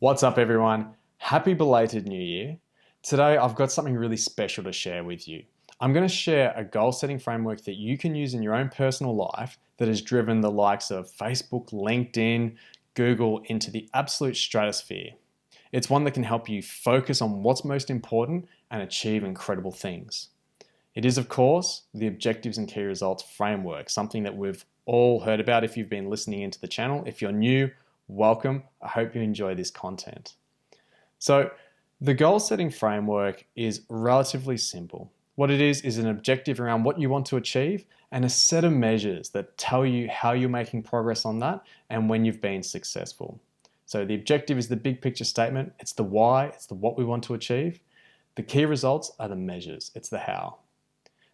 What's up, everyone? Happy belated New Year. Today, I've got something really special to share with you. I'm going to share a goal setting framework that you can use in your own personal life that has driven the likes of Facebook, LinkedIn, Google into the absolute stratosphere. It's one that can help you focus on what's most important and achieve incredible things. It is, of course, the Objectives and Key Results framework, something that we've all heard about if you've been listening into the channel. If you're new, welcome. I hope you enjoy this content. So, the goal setting framework is relatively simple. What it is an objective around what you want to achieve and a set of measures that tell you how you're making progress on that and when you've been successful. So, the objective is the big picture statement, it's the why, it's the what we want to achieve. The key results are the measures, it's the how.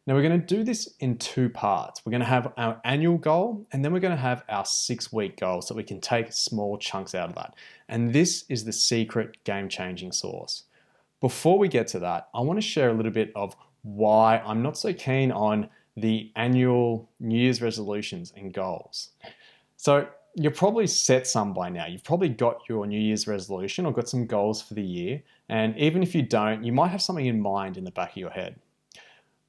Now we're going to do this in two parts. We're going to have our annual goal and then we're going to have our 6-week goal so we can take small chunks out of that. And this is the secret game-changing sauce. Before we get to that, I want to share a little bit of why I'm not so keen on the annual New Year's resolutions and goals. So you've probably set some by now. You've probably got your New Year's resolution or got some goals for the year. And even if you don't, you might have something in mind in the back of your head.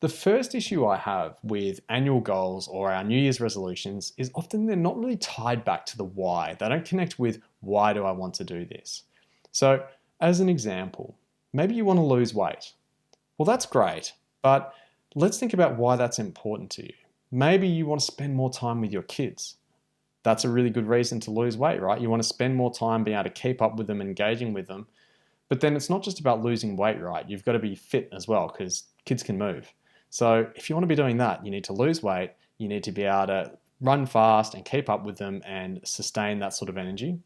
The first issue I have with annual goals or our New Year's resolutions is often they're not really tied back to the why. They don't connect with why do I want to do this. So as an example, maybe you want to lose weight. Well, that's great, but let's think about why that's important to you. Maybe you want to spend more time with your kids. That's a really good reason to lose weight, right? You want to spend more time being able to keep up with them, engaging with them. But then it's not just about losing weight, right? You've got to be fit as well because kids can move. So if you want to be doing that, you need to lose weight, you need to be able to run fast and keep up with them and sustain that sort of energy.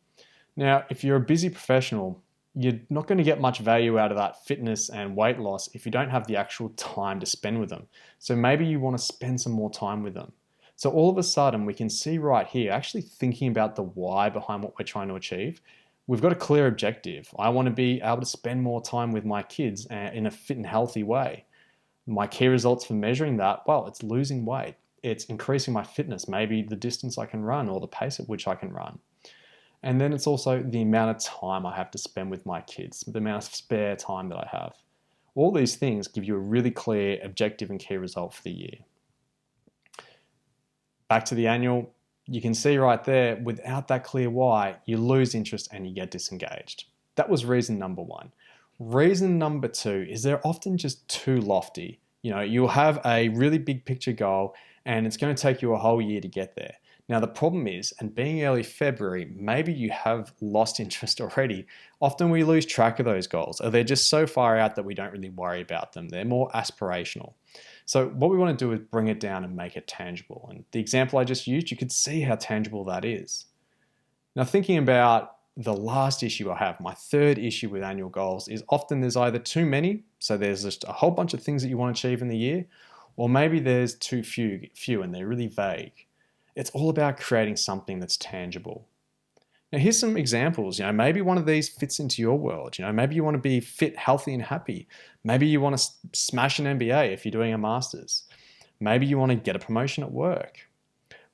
Now, if you're a busy professional, you're not going to get much value out of that fitness and weight loss if you don't have the actual time to spend with them. So maybe you want to spend some more time with them. So all of a sudden, we can see right here, actually thinking about the why behind what we're trying to achieve. We've got a clear objective. I want to be able to spend more time with my kids in a fit and healthy way. My key results for measuring that, well, it's losing weight. It's increasing my fitness, maybe the distance I can run or the pace at which I can run. And then it's also the amount of time I have to spend with my kids, the amount of spare time that I have. All these things give you a really clear objective and key result for the year. Back to the annual, you can see right there, without that clear why, you lose interest and you get disengaged. That was reason number one. Reason number two is they're often just too lofty. You'll have a really big picture goal and it's going to take you a whole year to get there. Now, the problem is, and being early February, maybe you have lost interest already. Often we lose track of those goals, or they're just so far out that we don't really worry about them. They're more aspirational. So what we want to do is bring it down and make it tangible. And the example I just used, you could see how tangible that is. Now, thinking about the last issue I have, my third issue with annual goals, is often there's either too many, so there's just a whole bunch of things that you want to achieve in the year, or maybe there's too few and they're really vague. It's all about creating something that's tangible. Now here's some examples. Maybe one of these fits into your world. Maybe you want to be fit, healthy, and happy. Maybe you want to smash an MBA if you're doing a master's. Maybe you want to get a promotion at work.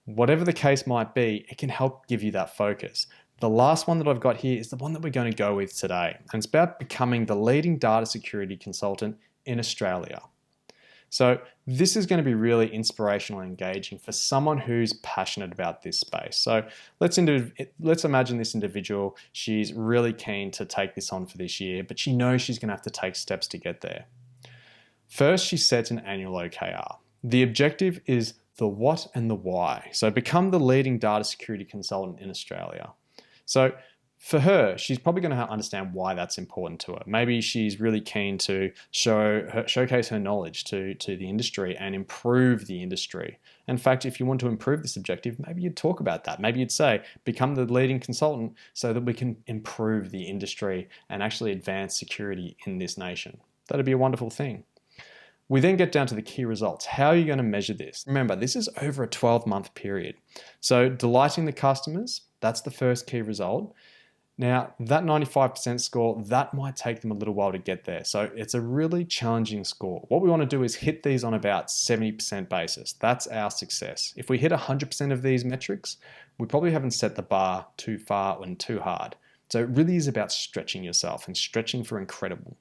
Whatever the case might be, it can help give you that focus. The last one that I've got here is the one that we're going to go with today. And it's about becoming the leading data security consultant in Australia. So this is going to be really inspirational and engaging for someone who's passionate about this space. So let's imagine this individual. She's really keen to take this on for this year, but she knows she's going to have to take steps to get there. First, she sets an annual OKR. The objective is the what and the why. So become the leading data security consultant in Australia. So for her, she's probably going to understand why that's important to her. Maybe she's really keen to showcase her knowledge to the industry and improve the industry. In fact, if you want to improve this objective, maybe you'd talk about that. Maybe you'd say, become the leading consultant so that we can improve the industry and actually advance security in this nation. That'd be a wonderful thing. We then get down to the key results. How are you going to measure this? Remember, this is over a 12-month period. So delighting the customers, that's the first key result. Now, that 95% score, that might take them a little while to get there. So it's a really challenging score. What we want to do is hit these on about 70% basis. That's our success. If we hit 100% of these metrics, we probably haven't set the bar too far and too hard. So it really is about stretching yourself and stretching for incredible.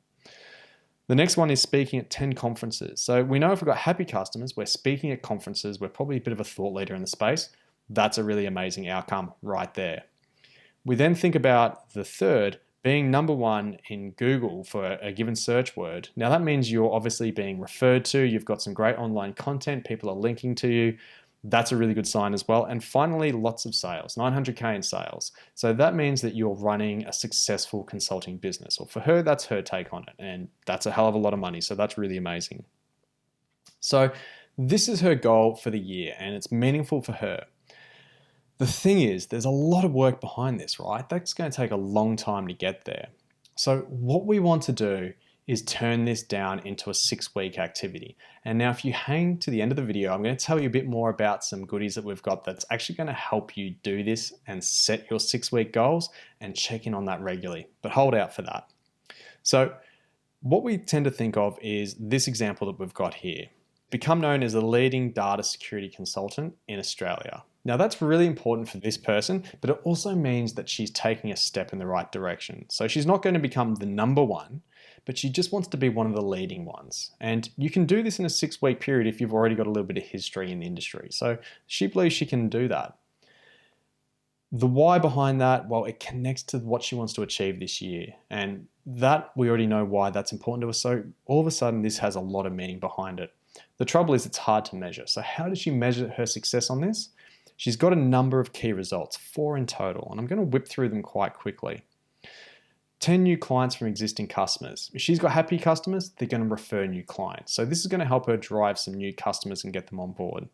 The next one is speaking at 10 conferences. So we know if we've got happy customers, we're speaking at conferences, we're probably a bit of a thought leader in the space. That's a really amazing outcome right there. We then think about the third, being number one in Google for a given search word. Now that means you're obviously being referred to, you've got some great online content, people are linking to you. That's a really good sign as well. And finally, lots of sales, 900K in sales. So that means that you're running a successful consulting business, or for her, that's her take on it. And that's a hell of a lot of money. So that's really amazing. So this is her goal for the year, and it's meaningful for her. The thing is, there's a lot of work behind this, right? That's going to take a long time to get there. So what we want to do is turn this down into a 6-week activity. And now if you hang to the end of the video, I'm going to tell you a bit more about some goodies that we've got that's actually going to help you do this and set your 6-week goals and check in on that regularly. But hold out for that. So what we tend to think of is this example that we've got here. Become known as a leading data security consultant in Australia. Now that's really important for this person, but it also means that she's taking a step in the right direction. So she's not going to become the number one, but she just wants to be one of the leading ones. And you can do this in a 6-week period if you've already got a little bit of history in the industry. So she believes she can do that. The why behind that, well, it connects to what she wants to achieve this year. And that, we already know why that's important to us. So all of a sudden, this has a lot of meaning behind it. The trouble is it's hard to measure. So how does she measure her success on this? She's got a number of key results, 4 in total, and I'm going to whip through them quite quickly. 10 new clients from existing customers. If she's got happy customers, they're going to refer new clients. So this is going to help her drive some new customers and get them on board.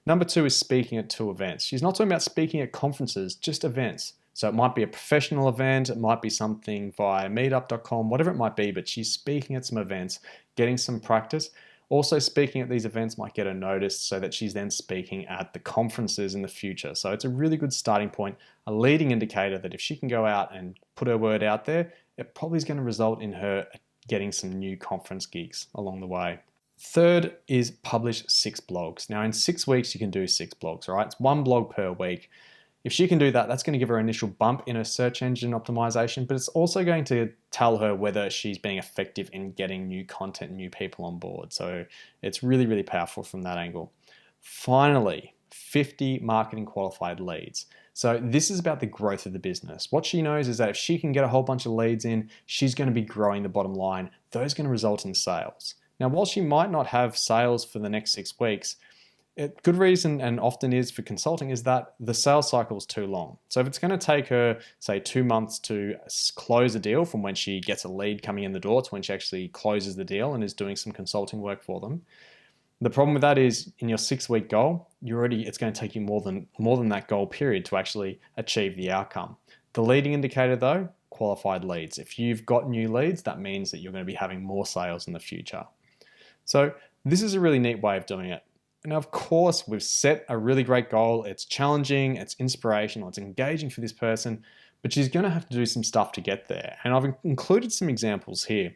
Number 2 is speaking at 2 events. She's not talking about speaking at conferences, just events. So it might be a professional event, it might be something via meetup.com, whatever it might be, but she's speaking at some events, getting some practice. Also, speaking at these events might get her noticed so that she's then speaking at the conferences in the future. So it's a really good starting point, a leading indicator that if she can go out and put her word out there, it probably is going to result in her getting some new conference gigs along the way. Third is publish 6 blogs. Now in 6 weeks, you can do 6 blogs, right? It's 1 blog per week. If she can do that, that's going to give her an initial bump in her search engine optimization, but it's also going to tell her whether she's being effective in getting new content, new people on board. So it's really, really powerful from that angle. Finally, 50 marketing qualified leads. So this is about the growth of the business. What she knows is that if she can get a whole bunch of leads in, she's going to be growing the bottom line. Those are going to result in sales. Now, while she might not have sales for the next 6 weeks, good reason, and often is for consulting, is that the sales cycle is too long. So if it's going to take her, say, 2 months to close a deal from when she gets a lead coming in the door to when she actually closes the deal and is doing some consulting work for them, the problem with that is in your 6-week goal, it's going to take you more than that goal period to actually achieve the outcome. The leading indicator though, qualified leads. If you've got new leads, that means that you're going to be having more sales in the future. So this is a really neat way of doing it. Now, of course, we've set a really great goal. It's challenging, it's inspirational, it's engaging for this person, but she's going to have to do some stuff to get there. And I've included some examples here.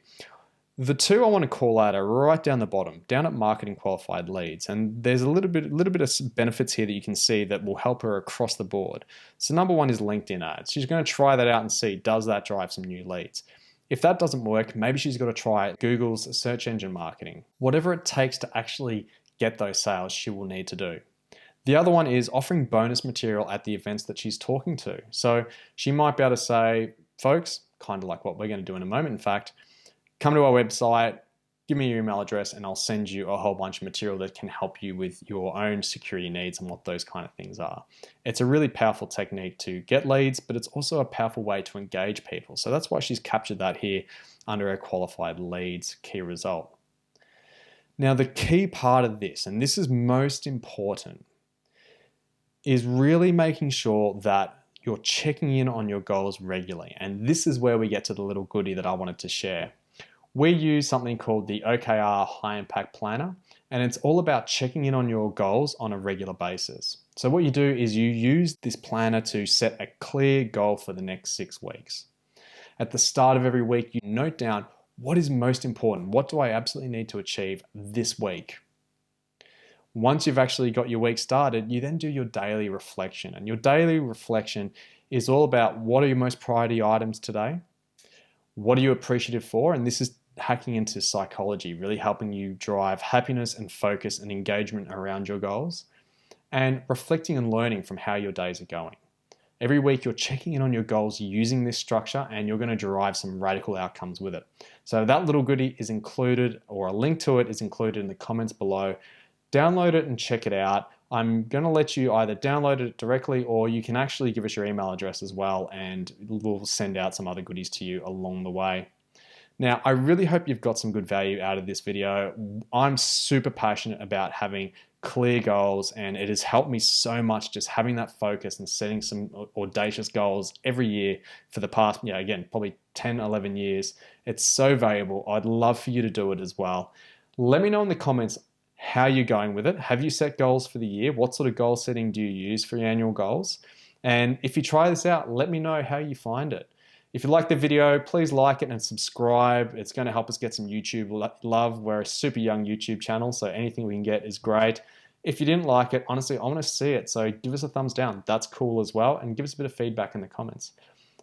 The 2 I want to call out are right down the bottom, down at marketing qualified leads. And there's a little bit of benefits here that you can see that will help her across the board. So number 1 is LinkedIn ads. She's going to try that out and see, does that drive some new leads? If that doesn't work, maybe she's got to try Google's search engine marketing. Whatever it takes to actually get those sales, she will need to do. The other one is offering bonus material at the events that she's talking to. So she might be able to say, folks, kind of like what we're going to do in a moment, in fact, come to our website, give me your email address, and I'll send you a whole bunch of material that can help you with your own security needs and what those kind of things are. It's a really powerful technique to get leads, but it's also a powerful way to engage people. So that's why she's captured that here under a qualified leads key result. Now, the key part of this, and this is most important, is really making sure that you're checking in on your goals regularly. And this is where we get to the little goodie that I wanted to share. We use something called the OKR High Impact Planner, and it's all about checking in on your goals on a regular basis. So what you do is you use this planner to set a clear goal for the next 6 weeks. At the start of every week, you note down what is most important. What do I absolutely need to achieve this week? Once you've actually got your week started, you then do your daily reflection. And your daily reflection is all about what are your most priority items today? What are you appreciative for? And this is hacking into psychology, really helping you drive happiness and focus and engagement around your goals, and reflecting and learning from how your days are going. Every week you're checking in on your goals using this structure, and you're going to derive some radical outcomes with it. So that little goodie is included, or a link to it is included in the comments below. Download it and check it out. I'm going to let you either download it directly, or you can actually give us your email address as well, and we'll send out some other goodies to you along the way. Now, I really hope you've got some good value out of this video. I'm super passionate about having clear goals, and it has helped me so much just having that focus and setting some audacious goals every year for the past, again, probably 10, 11 years. It's so valuable. I'd love for you to do it as well. Let me know in the comments how you're going with it. Have you set goals for the year? What sort of goal setting do you use for your annual goals? And if you try this out, let me know how you find it. If you like the video, please like it and subscribe. It's going to help us get some YouTube love. We're a super young YouTube channel, so anything we can get is great. If you didn't like it, honestly, I want to see it, so give us a thumbs down. That's cool as well, and give us a bit of feedback in the comments.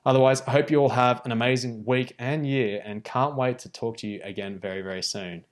Otherwise, I hope you all have an amazing week and year, and can't wait to talk to you again very, very soon.